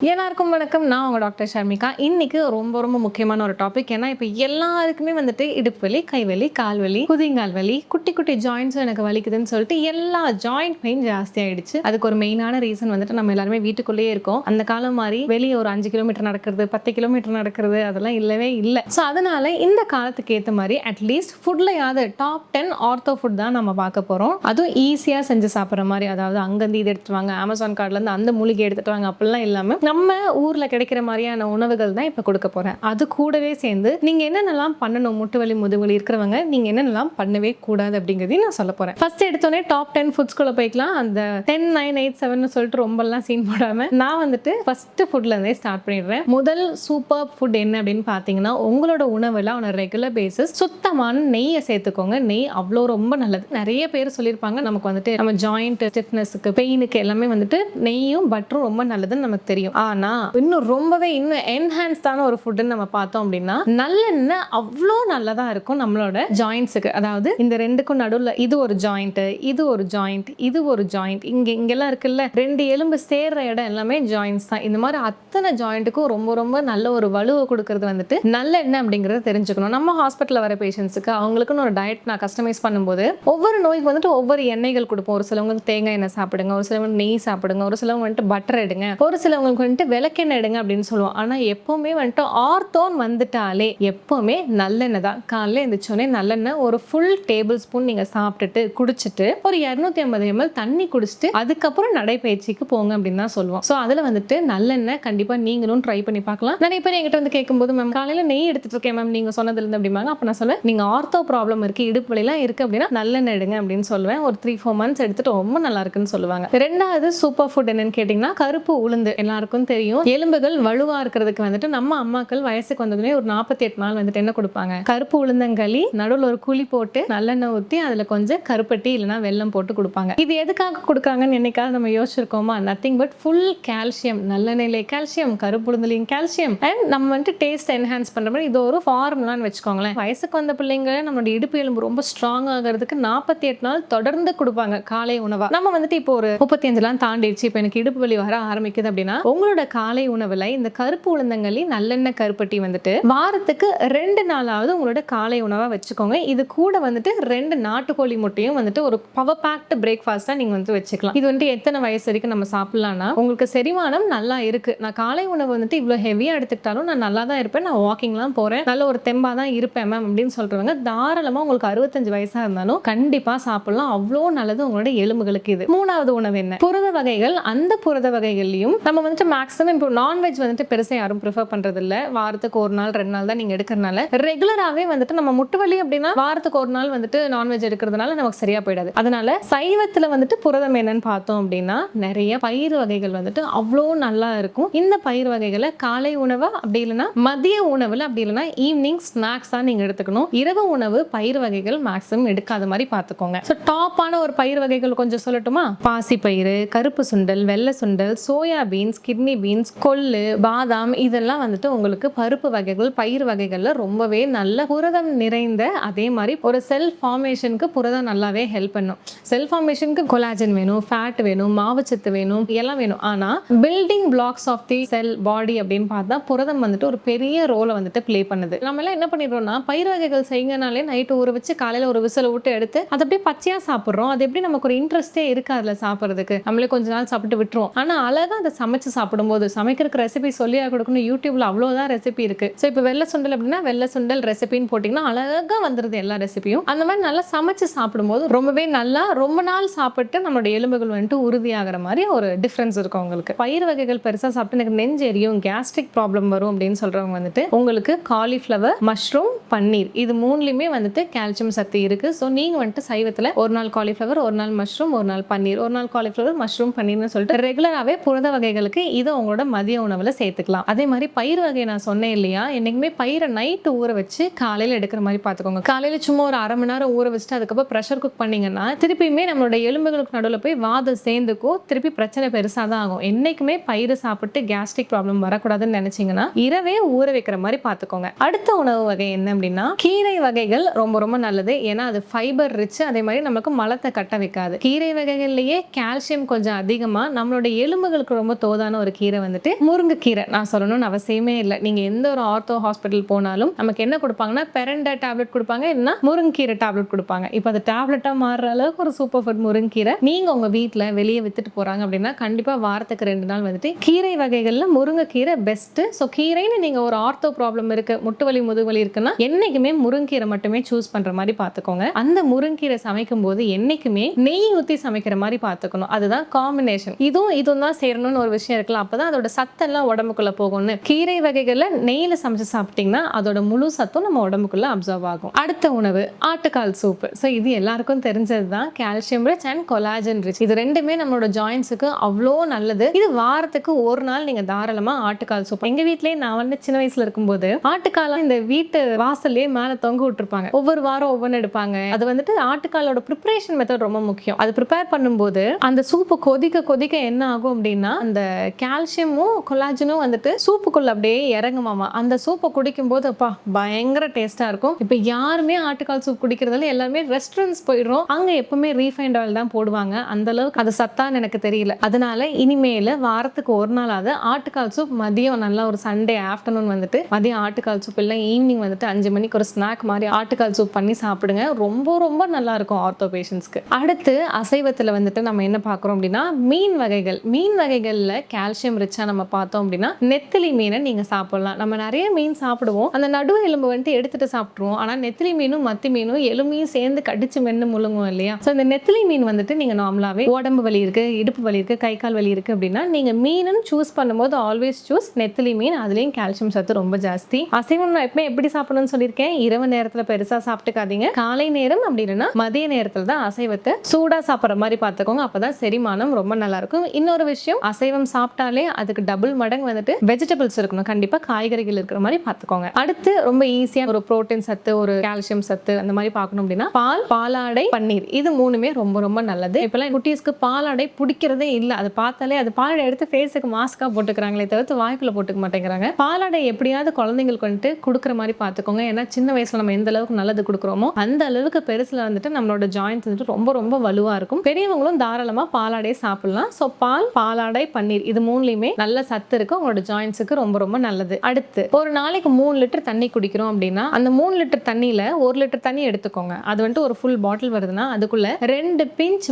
எல்லாருக்கும் வணக்கம். நான் உங்க டாக்டர் ஷர்மிகா. இன்னைக்கு ரொம்ப முக்கியமான ஒரு டாபிக். ஏன்னா இப்போ எல்லாருக்குமே வந்துட்டு இடுப்பு வலி, கை வலி, கால் வலி, குதிங்கால் வலி, குட்டி குட்டி ஜாயின்ட்ஸும் எனக்கு வலிக்குதுன்னு சொல்லிட்டு எல்லா ஜாயிண்ட் பெயின் ஜாஸ்தி ஆயிடுச்சு. அதுக்கு ஒரு மெயினான ரீசன் வந்துட்டு நம்ம எல்லாருமே வீட்டுக்குள்ளேயே இருக்கோம். அந்த காலம் மாதிரி வெளியே ஒரு 5 கிலோமீட்டர் நடக்கிறது, 10 கிலோமீட்டர் நடக்கிறது அதெல்லாம் இல்லவே இல்லை. ஸோ அதனால இந்த காலத்துக்கு ஏற்ற மாதிரி அட்லீஸ்ட் ஃபுட்லையாவது டாப் 10 ஆர்த்தோ ஃபுட் தான் நம்ம பார்க்க போறோம். அதுவும் ஈஸியாக செஞ்சு சாப்பிட்ற மாதிரி, அதாவது அங்கேருந்து இது எடுத்துட்டு வாங்க, அமேசான் கார்ட்லேருந்து அந்த மூலிகை எடுத்துட்டு வாங்க அப்படிலாம் இல்லாமல் நம்ம ஊர்ல கிடைக்கிற மாதிரியான உணவுகள் தான் இப்ப கொடுக்க போறேன். அது கூடவே சேர்ந்து நீங்க என்னென்னலாம் பண்ணணும், முட்டுவலி முதுவலி இருக்கிறவங்க நீங்க என்னென்னலாம் பண்ணவே கூடாது அப்படிங்கிறதையும் நான் சொல்ல போறேன். ஃபர்ஸ்ட் எடுத்தோடனே டாப் 10 ஃபுட்ஸ்குள்ள போய்க்கலாம். அந்த 10 9 8 7 சொல்லிட்டு ரொம்பலாம் சீன் போடாம நான் வந்துட்டு ஃபர்ஸ்ட் ஃபுட்ல இருந்தே ஸ்டார்ட் பண்ணிடுறேன். முதல் சூப்பர் ஃபுட் என்ன அப்படின்னு பாத்தீங்கன்னா, உங்களோட உணவுல ஆன் ரெகுலர் பேசிஸ் சுத்தமான நெய்யை சேர்த்துக்கோங்க. நெய் அவ்வளோ ரொம்ப நல்லது. நிறைய பேர் சொல்லியிருப்பாங்க நமக்கு வந்துட்டு நம்ம ஜாயிண்ட் ஸ்டிஃப்னஸ்க்கு, பெயினுக்கு எல்லாமே வந்துட்டு நெய்யும் பட்டரும் ரொம்ப நல்லதுன்னு நமக்கு தெரியும். ஆனா இன்னும் ரொம்பவே என்ஹான்ஸ்டான ஒரு ஃபுட்னு நம்ம பார்த்தோம் அப்படின்னா, நல்லெண்ணெய் அவ்வளோ நல்லதா இருக்கும் நம்மளோட ஜாயின்ட்ஸுக்கு. அதாவது இந்த ரெண்டுக்கும் நடுவில் இது ஒரு ஜாயிண்ட், இது ஒரு ஜாயிண்ட், இது ஒரு ஜாயிண்ட், இங்கெல்லாம் இருக்குல்ல, ரெண்டு எலும்பு சேர்ற இடம் எல்லாமே ஜாயின்ட்ஸ் தான். இந்த மாதிரி அத்தனை ஜாயிண்ட்டுக்கும் ரொம்ப நல்ல ஒரு வலுவை கொடுக்கறது வந்துட்டு நல்லெண்ணெய் அப்படிங்கிறத தெரிஞ்சுக்கணும். நம்ம ஹாஸ்பிட்டலில் வர பேஷண்ட்ஸுக்கு அவங்களுக்குன்னு ஒரு டயட் நான் கஸ்டமைஸ் பண்ணும்போது ஒவ்வொரு நோய்க்கு வந்துட்டு ஒவ்வொரு எண்ணெய்கள் கொடுப்போம். ஒரு சிலவங்களுக்கு தேங்காய் எண்ணெய் சாப்பிடுங்க, ஒரு சிலவங்க நெய் சாப்பிடுங்க, ஒரு சிலவங்க வந்துட்டு பட்டர் எடுங்க, ஒரு சிலவங்களுக்கு வந்துட்டு விளக்கெண்ணெய் எடுங்க அப்படின்னு சொல்லுவோம். ஆனா எப்பவுமே வந்துட்டு ஆர்த்தோன் வந்துட்டாலே எப்பவுமே நல்லெண்ணெய் தான். காலையில் எழுந்திரிச்சோடனே நல்லெண்ணெய் ஒரு ஃபுல் டேபிள் ஸ்பூன் நீங்க சாப்பிட்டுட்டு குடிச்சிட்டு ஒரு 250 ml தண்ணி குடிச்சிட்டு அதுக்கப்புறம் நடைப்பயிற்சிக்கு போங்க அப்படின்னு தான் சொல்லுவோம். ஸோ அதில் வந்துட்டு நல்லெண்ணெய் கண்டிப்பா நீங்களும் ட்ரை பண்ணி பார்க்கலாம். நிறைய பேர் என்கிட்ட வந்து கேட்கும்போது, மேம் காலையில நெய் எடுத்துட்டு இருக்கேன் மேம் நீங்க சொன்னதுல இருந்து அப்படிம்பாங்க. அப்ப நான் சொல்லுவேன், நீங்க ஆர்த்தோ ப்ராப்ளம் இருக்கு, இடுப்பு வலிலாம் இருக்கு அப்படின்னா நல்லெண்ணெய் எடுங்க அப்படின்னு சொல்லுவேன். ஒரு 3-4 months எடுத்துட்டு ரொம்ப நல்லா இருக்குன்னு சொல்லுவாங்க. ரெண்டாவது சூப்பர் ஃபுட் என்னன்னு கேட்டீங்கன்னா, கருப்பு உளுந்து. எல்லாருக்கும் தெரியும், எலும்புகள் வலுவா இருக்கிறதுக்கு வந்துட்டு நம்ம அம்மாக்கள் வயசுக்கு வந்ததுமே ஒரு 48 நாள் வந்துட்டு என்ன கொடுப்பாங்க, கருப்பு உளுந்தங்களி, நடுவில் ஒரு குழி போட்டு நல்லெண்ணெய் ஊற்றி அதுல கொஞ்சம் கருப்பட்டி இல்லைன்னா வெல்லம் போட்டு கொடுப்பாங்க. இது எதுக்காக கொடுக்குறாங்கன்னு என்னைக்காவது நம்ம யோசிச்சிருக்கோமா? Nothing but full calcium. நல்லெண்ணெயிலே கால்சியம், கருப்பு உளுந்துலையும் கால்சியம், அண்ட் நம்ம வந்துட்டு டேஸ்ட் என்ஹான்ஸ் பண்ற மாதிரி இது ஒரு ஃபார்முலான்னு வச்சுக்கோங்களேன். வயசுக்கு வந்த பிள்ளைங்க நம்மளோட இடுப்பு எலும்பு ரொம்ப ஸ்ட்ராங் ஆகிறதுக்கு 48 நாள் தொடர்ந்து கொடுப்பாங்க காலை உணவா. நம்ம வந்துட்டு இப்போ ஒரு 35 தாண்டிடுச்சு, இப்போ எனக்கு இடுப்பு வலி வர ஆரம்பிக்குது அப்படின்னா, உங்களோட காலை உணவுல இந்த கருப்பு உளுந்தங்களி, நல்லெண்ணெய், கருப்பட்டி வந்துட்டு வாரத்துக்கு 2 நாளாவது உங்களோட காலை உணவா வச்சுக்கோங்க. இது கூட வந்துட்டு 2 நாட்டுக்கோழி முட்டையும் வந்துட்டு ஒரு பவர் பேக்டு பிரேக்ஃபாஸ்டா நீங்க வந்து வச்சுக்கலாம். இது வந்துட்டு எத்தனை வயசு வரைக்கும் நம்ம சாப்பிடலாம்னா, உங்களுக்கு செரிமானம் நல்லா இருக்கு, நான் காலை உணவு வந்துட்டு இவ்வளவு ஹெவியா எடுத்துக்கிட்டாலும் நான் நல்லா தான் இருப்பேன், நான் வாக்கிங்லாம் போறேன், நல்ல ஒரு தெம்பா தான் இருப்பேன் மேம் அப்படின்னு சொல்றவங்க தாராளமா உங்களுக்கு 65 வயசா இருந்தாலும் கண்டிப்பா சாப்பிடலாம். அவ்வளோ நல்லது உங்களோட எலும்புகளுக்கு. இது மூணாவது உணவு என்ன, புரத வகைகள். அந்த புரத வகைகள்லயும் நம்ம வந்துட்டு மேக்ஸிமம் இப்போ நான்வெஜ் வந்துட்டு பெருசா யாரும் ப்ரிஃபர் பண்றது இல்ல. வாரத்துக்கு 1 நாள் 2 நாள் தான் நீங்க எடுக்கிறதுனால ரெகுலராகவே வந்துட்டு நம்ம முட்டுவலி அப்படின்னா வாரத்துக்கு 1 நாள் வந்துட்டு நான்வெஜ் எடுக்கிறதுனால நமக்கு சரியா போயிடாது. அதனால சைவத்துல வந்துட்டு புரதம் என்னன்னு பார்த்தோம் அப்படின்னா, நிறைய பயிர் வகைகள் வந்துட்டு அவ்வளோ நல்லா இருக்கும். இந்த பயிர் வகைகளை காலை உணவா அப்படி இல்லைன்னா மதிய உணவுல அப்படி இல்லைன்னா ஈவினிங் ஸ்நாக்ஸ் தான் நீங்க எடுத்துக்கணும். இரவு உணவு பயிர் வகைகள் மேக்ஸிமம் எடுக்காத மாதிரி பார்த்துக்கோங்க. ஸோ டாப்பான ஒரு பயிர் வகைகள் கொஞ்சம் சொல்லட்டுமா? பாசி பயிறு, கருப்பு சுண்டல், வெள்ளை சுண்டல், சோயா பீன்ஸ், கிட்னி பீன்ஸ், கொள்ளு, பாதாம், இதெல்லாம் வந்துட்டு உங்களுக்கு பருப்பு வகைகள், பயிர் வகைகள்ல ரொம்பவே நல்ல புரதம் நிறைந்த, அதே மாதிரி ஒரு செல் ஃபார்மேஷனுக்கு புரதம் நல்லாவே ஹெல்ப் பண்ணும். செல் ஃபார்மேஷனுக்கு கொலாஜன் வேணும், ஃபேட் வேணும், மாவுச்சத்து வேணும், எல்லாம் வேணும். ஆனா பில்டிங் பிளாக்ஸ் ஆஃப் தி செல் பாடி அப்படின்னு பார்த்தா புரதம் வந்துட்டு ஒரு பெரிய ரோலை வந்துட்டு பிளே பண்ணுது. நம்ம எல்லாம் என்ன பண்ணிடுறோம்னா, பயிர் வகைகள் செய்யனாலே நைட்டு ஊற வச்சு காலையில ஒரு விசில் விட்டு எடுத்து அதை அப்படியே பச்சையா சாப்பிடுறோம். அது எப்படி நமக்கு ஒரு இன்ட்ரெஸ்டே இருக்கு அதுல சாப்பிட்றதுக்கு, நம்மளே கொஞ்ச நாள் சாப்பிட்டு விட்டுருவோம். ஆனா அழகா அதை சமைச்சு சாப்பிடும்போது, சமைக்கிறதுக்கு ரெசிபி சொல்லியா கொடுக்கணும், யூடியூப்ல அவ்வளோதான் ரெசிபி இருக்கு. ஸோ இப்போ வெள்ளை சுண்டல் அப்படின்னா வெள்ளை சுண்டல் ரெசிபின்னு போட்டிங்கன்னா அழகா வந்துருது எல்லா ரெசிபியும். அந்த மாதிரி நல்லா சமைச்சு சாப்பிடும்போது ரொம்பவே நல்லா ரொம்ப நாள் சாப்பிட்டு நம்மளோட எலும்புகள் வந்துட்டு உறுதியாகிற மாதிரி ஒரு டிஃப்ரென்ஸ் இருக்கும் உங்களுக்கு. பயிர் வகைகள் பெருசா சாப்பிட்டு எனக்கு நெஞ்சு எரியும், கேஸ்ட்ரிக் ப்ராப்ளம் வரும் அப்படின்னு சொல்றவங்க வந்துட்டு உங்களுக்கு காலிஃப்ளவர், மஷ்ரூம், பன்னீர், இது மூணுலயுமே வந்துட்டு கால்சியம் சத்து இருக்கு. ஸோ நீங்க வந்துட்டு சைவத்துல ஒரு நாள் காலிஃப்ளவர், ஒரு நாள் மஷ்ரூம், ஒரு நாள் பன்னீர், ஒரு நாள் காலிஃப்ளவர், மஷ்ரூம், பன்னீர்னு சொல்லிட்டு ரெகுலராகவே புரத வகைகளுக்கு இதை உங்களோட மதிய உணவுல சேர்த்துக்கலாம். அதே மாதிரி பயிர் வகை நான் சொன்னேன் இல்லையா, என்னைக்குமே பயிரை நைட்டு ஊற வச்சு காலையில எடுக்கிற மாதிரி பார்த்துக்கோங்க. காலையில சும்மா ஒரு அரை மணி நேரம் ஊற வச்சுட்டு அதுக்கப்புறம் ப்ரெஷர் குக் பண்ணீங்கன்னா திருப்பியுமே நம்மளோட எலும்புகளுக்கு நடுவில் போய் வாதம் சேர்ந்துக்கும், திருப்பி பிரச்சனை பெருசாக தான் ஆகும். என்னைக்குமே பயிரை சாப்பிட்டு கேஸ்ட்ரிக் ப்ராப்ளம் வரக்கூடாதுன்னு நினைச்சீங்கன்னா இரவே ஊற வைக்கிற மாதிரி பார்த்துக்கோங்க. அடுத்த உணவு வகை என்ன அப்படின்னா, கீரை வகைகள் ரொம்ப நல்லது. ஏன்னா அது ஃபைபர் ரிச், அதே மாதிரி நமக்கு மலத்தை கட்ட வைக்காது. கீரை வகைகள்லயே கால்சியம் கொஞ்சம் அதிகமா நம்மளோட எலும்புகளுக்கு ரொம்ப தோதான ஒரு ஒரு கீரை வந்துட்டு முருங்கைக்கீரை. நான் சொல்லணும்னு அவசியமே இல்லை. நீங்க எந்த ஒரு ஆர்த்தோ ஹாஸ்பிட்டல் போனாலும் நமக்கு என்ன கொடுப்பாங்கன்னா பெரண்டா டேப்லெட் கொடுப்பாங்க, இல்லைன்னா முருங்கைக்கீரை டேப்லெட் கொடுப்பாங்க. இப்போ அது டேப்லெட்டா மாறுற அளவுக்கு ஒரு சூப்பர் ஃபுட் முருங்கைக்கீரை. நீங்க உங்க வீட்டில் வெளியே வித்துட்டு போறாங்க அப்படின்னா கண்டிப்பா வாரத்துக்கு 2 நாள் வந்துட்டு கீரை வகைகள்ல முருங்கைக்கீரை பெஸ்ட். ஸோ கீரைன்னு நீங்க ஒரு ஆர்த்தோ ப்ராப்ளம் இருக்கு, முட்டு வலி முதுகுவலி இருக்குன்னா என்னைக்குமே முருங்கீரை மட்டுமே சூஸ் பண்ற மாதிரி பார்த்துக்கோங்க. அந்த முருங்கீரை சமைக்கும் போது என்னைக்குமே நெய் ஊற்றி சமைக்கிற மாதிரி பார்த்துக்கணும். அதுதான் காம்பினேஷன். இதுவும் தான் சேரணும்னு ஒரு விஷயம் இருக்கலாம். அப்பதான் அதோட சத்தெல்லாம் உடம்புக்குள்ள போகும்னு. கீரை வகைகள்ல நெய்ல சமைச்சு சாப்பிட்டீங்கன்னா அதோட முழு சத்தும் நம்ம உடம்புக்குள்ள அப்சர்வ் ஆகும். அடுத்த உணவு ஆட்டுக்கால் சூப். ஸோ இது எல்லாருக்கும் தெரிஞ்சது தான். Calcium rich and collagen rich. இது ரெண்டுமே நம்மளோட ஜாயின்ஸுக்கு அவ்வளோ நல்லது. இது வாரத்துக்கு ஒரு நாள் நீங்க தாராளமா ஆட்டுக்கால் சூப். எங்க வீட்லயே நான் வந்து சின்ன வயசுல இருக்கும்போது ஆட்டுக்காலம் இந்த வீட்டு வாசல்லே மேல தொங்க விட்டுருப்பாங்க. ஒவ்வொரு வாரம் ஒவ்வொன்று எடுப்பாங்க. அது வந்துட்டு ஆட்டுக்காலோட ப்ரிப்பரேஷன் மெத்தட் ரொம்ப முக்கியம். அது ப்ரிப்பேர் பண்ணும்போது அந்த சூப்பு கொதிக்க கொதிக்க என்ன ஆகும் அப்படின்னா அந்த கால்சியமும் கொலாஜனும் வந்துட்டு சூப்புக்குள்ள அப்படியே இறங்குமாமா. அந்த சூப்பை குடிக்கும் போது அப்பா பயங்கர டேஸ்டா இருக்கும். இப்போ யாருமே ஆட்டுக்கால் சூப் குடிக்கிறதால எல்லாருமே ரெஸ்டாரண்ட்ஸ் போயிடுறோம். அங்க எப்பவுமே ரீஃபைண்ட் ஆயில் தான் போடுவாங்க. அந்த அளவுக்கு அது சத்தான்னு எனக்கு தெரியல. அதனால இனிமேல வாரத்துக்கு ஒரு நாளாவது ஆட்டுக்கால் சூப் மதியம் நல்லா ஒரு சண்டே ஆஃப்டர்நூன் வந்துட்டு மதியம் ஆட்டுக்கால் சூப் இல்லை ஈவினிங் வந்துட்டு 5 மணிக்கு ஒரு ஸ்நாக் மாதிரி ஆட்டுக்கால் சூப் பண்ணி சாப்பிடுங்க. ரொம்ப ரொம்ப நல்லா இருக்கும் ஆர்த்தோ பேஷண்ட்ஸ்க்கு. அடுத்து அசைவத்தில் வந்துட்டு நம்ம என்ன பார்க்குறோம் அப்படின்னா மீன் வகைகள். மீன் வகைகளில் கால்சியம் ரிச்சா நம்ம பார்த்தோம் அப்படின்னா நெத்திலி மீனை நீங்க சாப்பிடலாம். நம்ம நிறைய மீன் சாப்பிடுவோம், அந்த நடுவு எலும்பு வந்துட்டு எடுத்துட்டு சாப்பிட்ருவோம். ஆனால் நெத்திலி மீனும் மத்தி மீனும் எலும்பையும் சேர்ந்து கடிச்சு மென்னு முழுங்கும் இல்லையா? ஸோ இந்த நெத்திலி மீன் வந்துட்டு நீங்க நார்மலாவே உடம்பு வலி இருக்கு, இடுப்பு வலி இருக்கு, கை கால் வலி இருக்கு அப்படின்னா நீங்க மீனுன்னு சூஸ் பண்ணும்போது ஆல்வேஸ் சூஸ் நெத்திலி மீன். அதுலயும் கால்சியம் சத்து ரொம்ப ஜாஸ்தி. அசைவம் நான் எப்பவுமே எப்படி சாப்பிடணும்னு சொல்லியிருக்கேன். இரவு நேரத்துல பெருசா சாப்பிட்டுக்காதீங்க. காலை நேரம் அப்படி இல்லைன்னா மதிய நேரத்துல தான் அசைவத்தை சூடா சாப்பிட்ற மாதிரி பார்த்துக்கோங்க. அப்பதான் செரிமானம் ரொம்ப நல்லா இருக்கும். இன்னொரு விஷயம், அசைவம் சாப்பிட்டாலே அதுக்கு டபுள் மடங்கு வந்துட்டு வெஜிடபிள்ஸ் இருக்கணும். கண்டிப்பா காய்கறிகள் இருக்கிற மாதிரி பார்த்துக்கோங்க. அடுத்து ரொம்ப ஈஸியா ஒரு புரோட்டீன் சத்து, ஒரு கால்சியம் சத்து அந்த மாதிரி பார்க்கணும் அப்படின்னா பால், பாலாடை, பன்னீர். இது மூணுமே ரொம்ப ரொம்ப நல்லது. இப்பெல்லாம் குட்டீஸ்க்கு பாலாடை பிடிக்கிறதே இல்லை. அது பார்த்தாலே அது பாலாடை எடுத்து ஃபேஸுக்கு மாஸ்கா போட்டுக்கிறாங்களே தவிர்த்து வாய்க்குள்ள போட்டுக்க மாட்டேங்கிறாங்க. பாலாடை எப்படியாவது குழந்தைங்களுக்கு வந்துட்டு கொடுக்குற மாதிரி பார்த்துக்கோங்க. ஏன்னா சின்ன வயசுல நம்ம எந்த அளவுக்கு நல்லது கொடுக்குறோமோ அந்த அளவுக்கு பெருசுல வந்துட்டு நம்மளோட ஜாயின்ஸ் வந்துட்டு ரொம்ப ரொம்ப வலுவா இருக்கும். பெரியவங்களும் தாராளமா பாலாடை சாப்பிடலாம். ஸோ பால், பாலாடை, பன்னீர் இது மூணுலையுமே நல்ல சத்து இருக்கு. உங்களோட ஜாயின்ஸுக்கு ரொம்ப ரொம்ப நல்லது. அடுத்து ஒரு நாளைக்கு 3 லிட்டர் தண்ணி குடிக்கிறோம் அப்படின்னா அந்த 3 லிட்டர் தண்ணியில 1 லிட்டர் தண்ணி எடுத்துக்கோங்க. அது வந்துட்டு ஒரு ஃபுல் பாட்டில் வருதுன்னா அதுக்குள்ள 2 பிஞ்ச்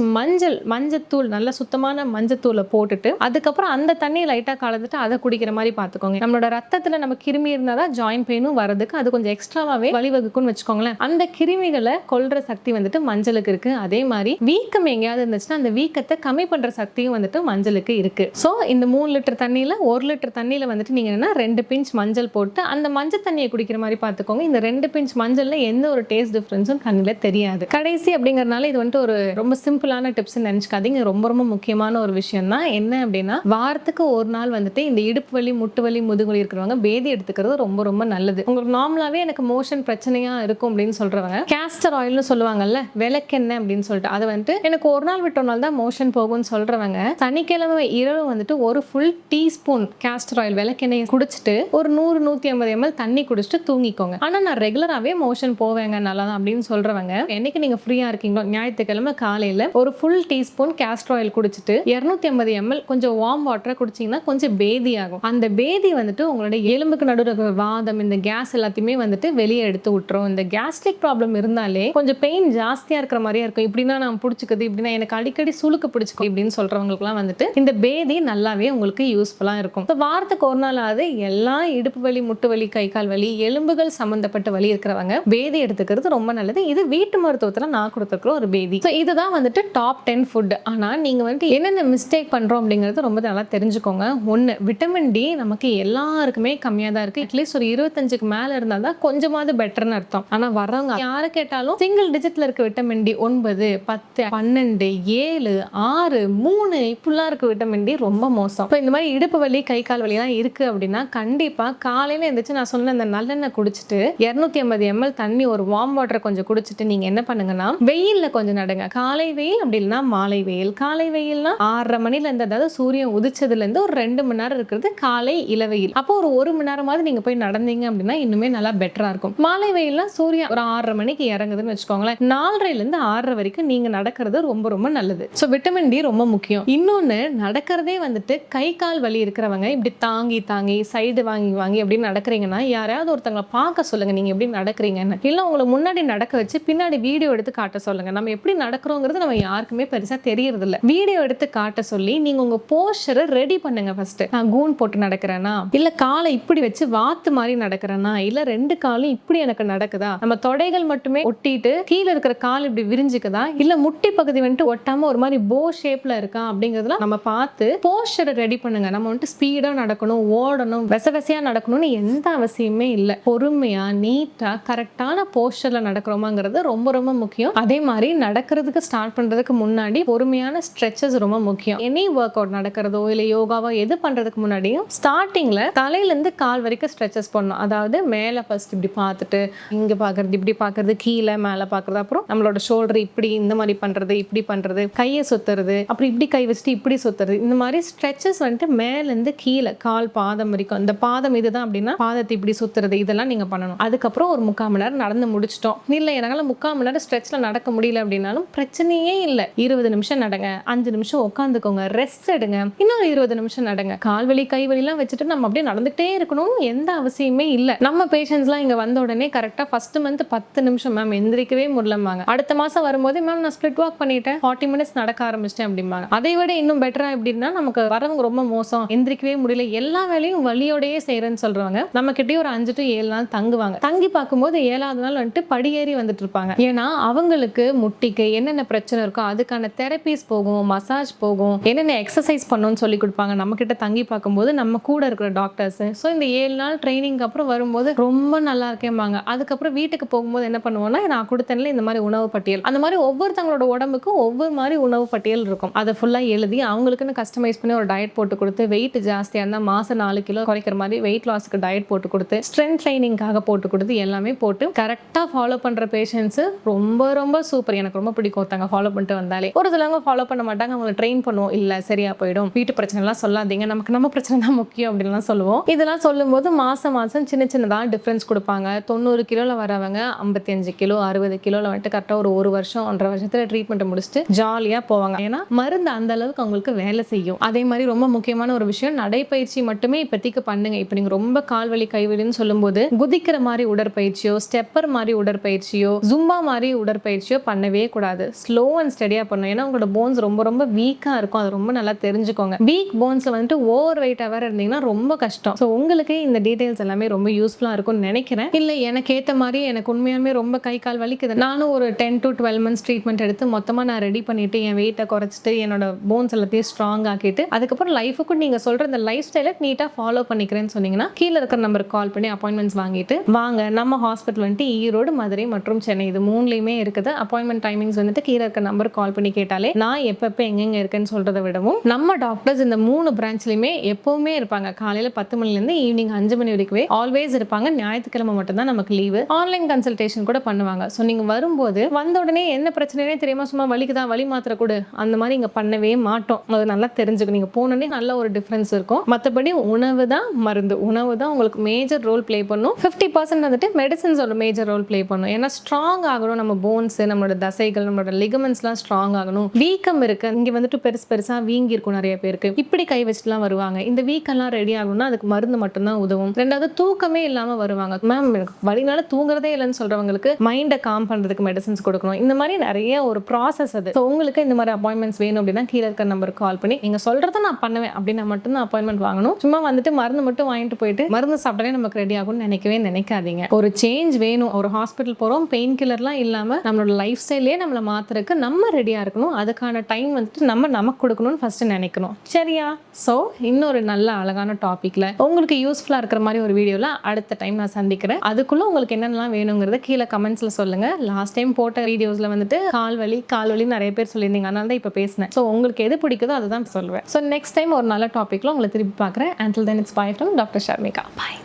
மஞ்சத்தூள், நல்ல சுத்தமான மஞ்சத்தூளை போட்டுட்டு அதுக்கப்புறம் அந்த தண்ணியை லைட்டா கலந்துட்டு அதை குடிக்கிற மாதிரி பார்த்துக்கோங்க. நம்மளோட ரத்தத்துல நம்ம கிருமி இருந்தாதான் ஜாயின்ட் பெயினும் வரதுக்கு அது கொஞ்சம் எக்ஸ்ட்ராவாவே வழிவகுக்கும்னு வச்சுக்கோங்களேன். அந்த கிருமிகளை கொல்ற சக்தி வந்துட்டு மஞ்சளுக்கு இருக்கு. அதே மாதிரி வீக்கம் எங்கேயாவது இருந்துச்சுன்னா அந்த வீக்கத்தை கம்மி பண்ற சக்தியும் வந்துட்டு மஞ்சளுக்கு இருக்கு. ஸோ இந்த 3 லிட்டர் தண்ணியில 1 லிட்டர் தண்ணியில வந்துட்டு நீங்க என்ன 2 பிஞ்ச் மஞ்சள் போட்டு அந்த மஞ்சள் தண்ணியை குடிக்கிற மாதிரி பார்த்துக்கோங்க. இந்த 2 பிஞ்ச் மஞ்சள்ல எந்த ஒரு டேஸ்ட் டிஃபரன்ஸும் கண்ணில தெரியாது. கடைசி அப்படிங்கறதுனால இது வந்துட்டு ஒரு ரொம்ப சிம்பிளான டிப்ஸ் நினைச்சுக்காதீங்க. ரொம்ப ரொம்ப முக்கியமான ஒரு விஷயம் தான். என்ன அப்படின்னா வாரத்துக்கு ஒரு நாள் வந்துட்டு இந்த இடுப்பு வலி, முட்டு வலி, முதுகுவலி இருக்கிறவங்க பேதி எடுத்துக்கிறது ரொம்ப ரொம்ப நல்லது. உங்களுக்கு நார்மலாவே எனக்கு மோஷன் பிரச்சனையா இருக்கும் அப்படின்னு சொல்றவங்க கேஸ்டர் ஆயில்னு சொல்லுவாங்கல்ல, விளக்கெண்ணெய் அப்படின்னு சொல்லிட்டு அதை வந்துட்டு எனக்கு ஒரு நாள் விட்டு ஒரு நாள் தான் மோஷன் போகும்னு சொல்றவங்க சனிக்கிழமை இரவு வந்துட்டு ஒரு ஃபுல் டீஸ்பூன் கேஸ்டர் ஆயில் விளக்கெண்ணெய் குடிச்சிட்டு ஒரு 100-150 ml தண்ணி குடிச்சிட்டு தூங்கிக்கோங்க. ஆனா நான் ரெகுலராகவே மோஷன் போவேங்க நல்லா தான் அப்படின்னு சொல்றவங்க என்னைக்கு நீங்க ஃப்ரீயா இருக்கீங்களோ ஞாயிற்றுக்கிழமை காலையில ஒரு ஃபுல் டீஸ்பூன் கேஸ்டர் ஆயில் குடிச்சிட்டு 250 ml கொஞ்சம் வார்ம் வாட்டரை குடிச்சிங்கன்னா கொஞ்சம் பேதி ஆகும். அந்த பேதி வந்துட்டு உங்களுடைய எலும்புக்கு நடுவில் வாதம், இந்த கேஸ் எல்லாத்தையுமே வந்துட்டு வெளியே எடுத்து விட்டுரும். இந்த கேஸ்ட்ரிக் ப்ராப்ளம் இருந்தாலே கொஞ்சம் பெயின் ஜாஸ்தியா இருக்கிற மாதிரியே இருக்கும். இப்படின்னா நான் பிடிச்சிக்குது, இப்படின்னா எனக்கு அடிக்கடி சுளுக்கு பிடிச்சிக்கும் இப்படின்னு சொல்றவங்களுக்குலாம் வந்துட்டு இந்த பேதி நல்லாவே உங்களுக்கு யூஸ்ஃபுல்லா இருக்கும். வாரத்துக்கு ஒரு நாளாவது எல்லா இடுப்பு வலி, முட்டு வலி, கை கால் வலி, எலும்புகள் சம்பந்தப்பட்ட வலி இருக்கிறவங்க பேதி எடுத்துக்கிறது ரொம்ப நல்லது. இது வீட்டு மருத்துவத்துல நான் கொடுத்துருக்கிற ஒரு பேதி. இதுதான் வந்துட்டு டாப் 10 ஃபுட். ஆனா நீங்க வந்துட்டு என்னென்ன மிஸ்டேக் பண்றோம் அப்படிங்கிறது ரொம்ப நல்லா தெரிஞ்சுக்கோங்க. ஒன்று, விட்டமின் டி நமக்கு எல்லாருக்குமே கம்மியா தான் இருக்கு. அட்லீஸ்ட் ஒரு 25க்கு மேல இருந்தா தான் கொஞ்சமாவது பெட்டர்னு அர்த்தம். ஆனா வர்றவங்க யாரை கேட்டாலும் சிங்கிள் டிஜிட்ல இருக்க விட்டமின் டி 9, 10, 12, 7, 6, 3 இப்படிலாம் இருக்க விட்டமின் டி ரொம்ப மோசம். இந்த மாதிரி இடுப்பு வலி, கை கால் வலி தான் இருக்கு அப்படின்னா கண்டிப்பா காலையில எந்திரிச்சு நான் சொன்ன அந்த நல்லெண்ணெய் குடிச்சிட்டு 250 ml தண்ணி, ஒரு வார்ம் வாட்டர் கொஞ்சம் குடிச்சிட்டு நீங்க என்ன பண்ணுங்கன்னா வெயில்ல கொஞ்சம் நடுங்க. காலை வெயில் அப்படி இல்லைன்னா மாலை வெயில். காலை வெயில்னா 6:30 மணில இருந்து, அதாவது சூரியன் உதிச்சதுல இருந்து ஒரு 2 மணி நேரம் இருக்கிறது காலை இளவெயில். அப்போ ஒரு 1 மணி நேரமாவது நீங்க போய் நடந்தீங்க அப்படின்னா இன்னுமே நல்லா பெட்டரா இருக்கும். மாலை வெயில்னா சூரியன் ஒரு 6:30 மணிக்கு இறங்குதுன்னு வச்சுக்கோங்களேன், 4:30ல இருந்து 6:30 வரைக்கும் நீங்க நடக்கிறது ரொம்ப ரொம்ப நல்லது. ஸோ விட்டமின் டி ரொம்ப முக்கியம். இன்னொன்னு, நடக்கிறதே வந்துட்டு கை கால் வலி இருக்கிறவங்க இப்படி தாங்கி தாங்கி சைடு வாங்கி வாங்கி எப்படி நடக்கிறீங்கன்னா யாராவது ஒருத்தங்களை பார்க்க சொல்லுங்க நீங்க எப்படி நடக்கிறீங்கன்னு. இல்லை உங்களை முன்னாடி நடக்க வச்சு பின்னாடி வீடியோ எடுத்து காட்ட சொல்லுங்க. நம்ம எப்படி நடக்கிறோங்கிறது நம்ம யாருக்குமே பெருசா தெரியறது இல்லை. வீடியோ எடுத்து காட்ட சொல்லி நீங்க உங்க போஸ்டரை ரெடி பண்ணுங்க. ஃபர்ஸ்ட் நான் கூன் போட்டு நடக்கிறேன்னா, இல்ல காலை இப்படி வச்சு வாத்து மாதிரி நடக்கிறேன்னா, இல்ல ரெண்டு காலும் இப்படி எனக்கு நடக்குதா, நம்ம தொடைகள் மட்டுமே ஒட்டிட்டு கீழே இருக்கிற கால் இப்படி விரிஞ்சுக்குதா, இல்ல முட்டி பகுதி வந்துட்டு ஒட்டாம ஒரு மாதிரி போ ஷேப்ல இருக்கா அப்படிங்கிறதுலாம் நம்ம பார்த்து போஸ்டரை ரெடி பண்ணுங்க. நம்ம வந்துட்டு ஸ்பீடா நடக்கணும், ஓடணும், வெசவெசையா நடக்கணும்னு எந்த அவசியமே இல்லை. பொறுமையா நீட்டா கரெக்டான போஸ்டர்ல நடக்கிறோமாங்கிறது ரொம்ப ரொம்ப முக்கியம். அதே மாதிரி நடக்கிறதுக்கு ஸ்டார்ட் பண்றதுக்கு முன்னாடி பொறுமையான ஸ்ட்ரெச்சஸ் ரொம்ப முக்கியம். எனி ஒர்க் அவுட் நடக்கிறதோ இல்ல யோகாவோ எது பண்றதுக்கு முன்னாடியும் ஸ்டார்டிங்ல தலையில இருந்து கால் வரைக்கும் ஸ்ட்ரெச்சஸ் பண்ணணும். அதாவது மேல ஃபர்ஸ்ட் இப்படி பார்த்துட்டு இங்க பாக்குறது, இப்படி பாக்குறது, கீழே மேல பாக்குறது, அப்புறம் நம்மளோட ஷோல்டர் இப்படி இந்த மாதிரி பண்றது, இப்படி பண்றது, கையை சுத்துறது, அப்புறம் இப்படி கை வச்சுட்டு இப்படி சுத்துறது, இந்த மாதிரி ஸ்ட்ரெச்சஸ் வந்துட்டு மேல இருந்து கீழே கால் பாதம் வரைக்கும். இந்த பாதம் இதுதான் அப்படின்னா பாதத்தை இப்படி சுத்துறது, இதெல்லாம் நீங்க பண்ணணும். அதுக்கப்புறம் ஒரு 3/4 மணி நேரம் நடந்து முடிச்சிட்டோம். இல்ல என்னால 3/4 மணி நேரம் ஸ்ட்ரெச்ல நடக்க முடியல அப்படின்னாலும் பிரச்சனையே இல்லை. 20 நிமிஷம் நடங்க, 5 நிமிஷம் உட்காந்துக்கோங்க, ரெஸ்ட் எடுங்க, இன்னொரு 20 நிமிஷம் நடங்க. கால்வலி கைவலிலாம் வச்சுட்டு நம்ம அப்படியே நடந்துகிட்டே இருக்கணும் எந்த அவசியமே இல்லை. நம்ம பேஷண்ட்ஸ்லாம் இங்க வந்த உடனே கரெக்டா ஃபர்ஸ்ட் மந்த் 10 நிமிஷம் மேம் எந்திரிக்கவே முடியலம்பாங்க. அடுத்த மாசம் வரும்போது மேம் நான் ஸ்பிளிட் வாக் பண்ணிட்டேன், 40 மினிட்ஸ் நடக்க ஆரம்பிச்சிட்டேன் அப்படிம்பாங்க. அதை விட இன்னும் பெட்டரா எப்படின்னா, நமக்கு வரவங்க ரொம்ப மோசம், எந்திரிக்கவே முடியல, எல்லா வேலையும் வலியோடயே செய்யறேன்னு சொல்றவங்க நம்ம கிட்டே ஒரு 5 to 7 நாள் தங்குவாங்க. தங்கி பார்க்கும்போது 7வது நாள் வந்துட்டு படியேறி வந்துட்டு இருப்பாங்க. ஏன்னா அவங்களுக்கு முட்டிக்கு என்னென்ன பிரச்சனை இருக்கோ அதுக்கான தெரபிஸ் போகும், மசாஜ் போகும், என்னென்ன எக்ஸசைஸ் பண்ணணும்னு சொல்லி கொடுப்பாங்க நம்ம கிட்ட தங்கி பார்க்கும்போது நம்ம கூட இருக்கிற டாக்டர்ஸ். ஸோ இந்த 7 நாள் ட்ரைனிங் அப்புறம் வரும்போது ரொம்ப நல்லா இருக்கேம்பாங்க. அதுக்கப்புறம் வீட்டுக்கு போகும்போது என்ன பண்ணுவோம்னா, நான் கொடுத்தேன்ல இந்த மாதிரி உணவு பட்டியல், அந்த மாதிரி ஒவ்வொருத்தங்களோட உடம்புக்கும் ஒவ்வொரு மாதிரி உணவு பட்டியல் இருக்கும். அதை ஃபுல்லாக எழுதி அவங்களுக்குன்னு கஸ்டமைஸ் பண்ணி ஒரு டயட் போட்டு கொடுத்து, வெயிட் ஜாஸ்தியாக இருந்தால் மாதம் 4 கிலோ குறைக்கிற மாதிரி வெயிட் லாஸ்க்கு டயட் போட்டு கொடுத்து, ஸ்ட்ரென்த் ட்ரைனிங்காக போட்டு கொடுத்து, எல்லாமே போட்டு கரெக்டாக ஃபாலோ பண்ணுற பேஷண்ட்ஸ் ரொம்ப ரொம்ப சூப்பர். எனக்கு ரொம்ப பிடிக்கும் ஒருத்தங்க ஃபாலோ பண்ணிட்டு வந்தாலே. ஒரு சிலவங்க ஃபாலோ பண்ண மாட்டாங்க, அவங்களை ட்ரெயின் பண்ணுவோம், இல்லை சரியா போயிடும், வீட்டு பிரச்சனைலாம் சொல்லாதீங்க, நமக்கு நம்ம பிரச்சனை தான் முக்கியம் அப்படின்லாம் சொல்லுவோம். இதெல்லாம் சொல்லும்போது மாதம் மாதம் சின்ன சின்னதாக டிஃப்ரென்ஸ் கொடுப்பாங்க. 90 கிலோவில் வரவங்க 55 கிலோ 60 கிலோவில் வந்துட்டு கரெக்டாக ஒரு வருஷம் 1.5 வருஷத்தில் ட்ரீட்மெண்ட்டை முடிச்சுட்டு ஜாலியாக போவாங்க. ஏன்னா மருந்து அந்த அளவுக்கு அவங்களுக்கு வேலை செய்யும். அதே மாதிரி ரொம்ப முக்கியமான ஒரு விஷயம், நடைப்பயிற்சி மட்டுமே இப்போதைக்கு பண்ணுங்க. இப்போ நீங்கள் ரொம்ப கால்வலி கைவலின்னு சொல்லும்போது குதிக்கிற மாதிரி உடற்பயிற்சியோ, ஸ்டெப்பர் மாதிரி உடற்பயிற்சியோ, ஜும்பா மாதிரி உடற்பயிற்சியோ பண்ணவே கூடாது. ஸ்லோ அண்ட் ஸ்டடியாக பண்ணணும். ஏன்னா உங்களோட போன்ஸ் ரொம்ப ரொம்ப வீக்காக இருக்கும். அது ரொம்ப நல்லா தெரிஞ்சுக்கோங்க. வீக் போன்ஸில் வந்துட்டு ஓவர் வெயிட்டாக வேறு இருந்தீங்கன்னா ரொம்ப கஷ்டம். ஸோ உங்களுக்கு இந்த டீடைல்ஸ் எல்லாமே ரொம்ப யூஸ்ஃபுல்லாக இருக்கும்னு நினைக்கிறேன். இல்லை எனக்கு ஏற்ற மாதிரி எனக்கு உண்மையாலுமே ரொம்ப கை கால் வலிக்குது, நானும் ஒரு 10 to 12 months ட்ரீட்மெண்ட் எடுத்து மொத்தமாக நான் ரெடி பண்ணிவிட்டு என் வெயிட்டை குறைச்சிட்டு என்னோட போன்ஸ் எல்லாத்தையும் ஸ்ட்ராங் ஆக்கிட்டு அதுக்கப்புறம் லைஃபுக்கும் நீங்கள் சொல்கிற இந்த லைஃப் ஸ்டைலை நீட்டாக ஃபாலோ பண்ணிக்கிறேன்னு சொன்னீங்கன்னா கீழே இருக்கிற நம்பருக்கு கால் பண்ணி அப்பாயின்மெண்ட்ஸ் வாங்கிட்டு வாங்க. நம்ம ஹாஸ்பிட்டல் வந்துட்டு ஈரோடு, மதுரை மற்றும் சென்னை இது 3லையுமே இருக்குது. அப்பாயின்மெண்ட் டைமிங்ஸ் வந்துட்டு கீழே இருக்கிற நம்பருக்கு கால் பண்ணி கேட்டாலே நான் எப்பப்போ எங்கெங்க இருக்கேன்னு சொல்கிறத விடவும், நம்ம டாக்டர்ஸ் இந்த 3 பிரான்ச்லையுமே எப்பவுமே இருப்பாங்க. காலையில் 10 மணிலேருந்து ஈவினிங் 5 மணி வரைக்கும் ஆல்வேஸ் இருப்பாங்க. ஞாயிற்றுக்கிழமை மட்டும்தான் நமக்கு லீவு. ஆன்லைன் கன்சல்டேஷன் கூட பண்ணுவாங்க. ஸோ நீங்கள் வரும்போது வந்த உடனே என்ன பிரச்சனைனே தெரியாம சும்மா வலிக்குதா வலி மாத்திரை கொடு அந்த மாதிரி இங்கே பண்ணவே மாட்டோம். அது நல்லா தெரிஞ்சுக்கணும். நீங்கள் போனோடனே நல்ல ஒரு டிஃப்ரென்ஸ் இருக்கும். மற்றபடி உணவு தான் மருந்து, உணவு தான் உங்களுக்கு மேஜர் ரோல் ப்ளே பண்ணும். 50% வந்துட்டு மெடிசன்ஸ் ஒரு மேஜர் ரோல் ப்ளே பண்ணும். ஏன்னா ஸ்ட்ராங் ஆகணும் நம்ம போன்ஸ், நம்மளோட தசைகள், நம்மளோட லிகமெண்ட்ஸ்லாம் ஸ்ட்ராங் ஆகணும். வீக்கம் இருக்கு, இங்கே வந்துட்டு பெருசாக வீங்கி இருக்கும் நிறைய பேருக்கு, இப்படி கை வச்சுட்டுலாம் வருவாங்க. இந்த வீக்கெல்லாம் ரெடி ஆகணும்னா அதுக்கு மருந்து மட்டும்தான் உதவும். ரெண்டாவது தூக்கமே இல்லாமல் வருவாங்க. மேம் எனக்கு வலினால தூங்குறதே இல்லைன்னு சொல்றவங்களுக்கு மைண்டை காம் பண்ணுறதுக்கு மெடிசன்ஸ் கொடுக்கணும். இந்த மாதிரி நிறைய ஒரு ப்ராசஸ் அது. ஸோ உங்களுக்கு இந்த மாதிரி அப்பாயின்மெண்ட்ஸ் வேணும் அப்படின்னா கீழே இருக்கிற நம்பருக்கு கால் பண்ணி நீங்கள் சொல்கிறத நான் பண்ணுவேன் அப்படின்னா மட்டும்தான் அப்பாயின்மெண்ட் வாங்கணும். சும்மா வந்துட்டு மருந்து மட்டும் வாங்கிட்டு போயிட்டு மருந்து சாப்பிட்டாலே நமக்கு ரெடி ஆகும்னு நினைக்காதீங்க. ஒரு சேஞ்ச் வேணும். ஒரு ஹாஸ்பிட்டல் போகிறோம், பெயின் கில்லர்லாம் இல்லாமல் நம்மளோட லைஃப் ஸ்டைலே நம்மளை மாற்றுறதுக்கு நம்ம ரெடியாக இருக்கணும். அதுக்கான டைம் வந்துட்டு நமக்கு கொடுக்கணும்னு ஃபர்ஸ்ட் நினைக்கணும். சரியா? ஸோ இன்னொரு நல்ல அழகான டாப்பிக்கில் உங்களுக்கு யூஸ்ஃபுல்லாக இருக்கிற மாதிரி ஒரு வீடியோவில் அடுத்த டைம் நான் சந்திக்கிறேன். அதுக்குள்ளே உங்களுக்கு என்னென்னலாம் வேணுங்கிறத கீழே கமெண்ட்ஸில் சொல்லுங்கள். லாஸ்ட் டைம் போட்ட வீடியோஸில் வந்துட்டு கால் வலி நிறைய பேர் சொல்லியிருந்தீங்க, அதனால தான் இப்போ பேசினேன். ஸோ உங்களுக்கு எது பிடிக்குதோ அதை தான் சொல்லுவேன். ஸோ நெக்ஸ்ட் டைம் ஒரு நல்ல டாப்பிக்கில் உங்களை திருப்பி பார்க்குறேன். Until then, it's bye from Dr. Sharmika. Bye.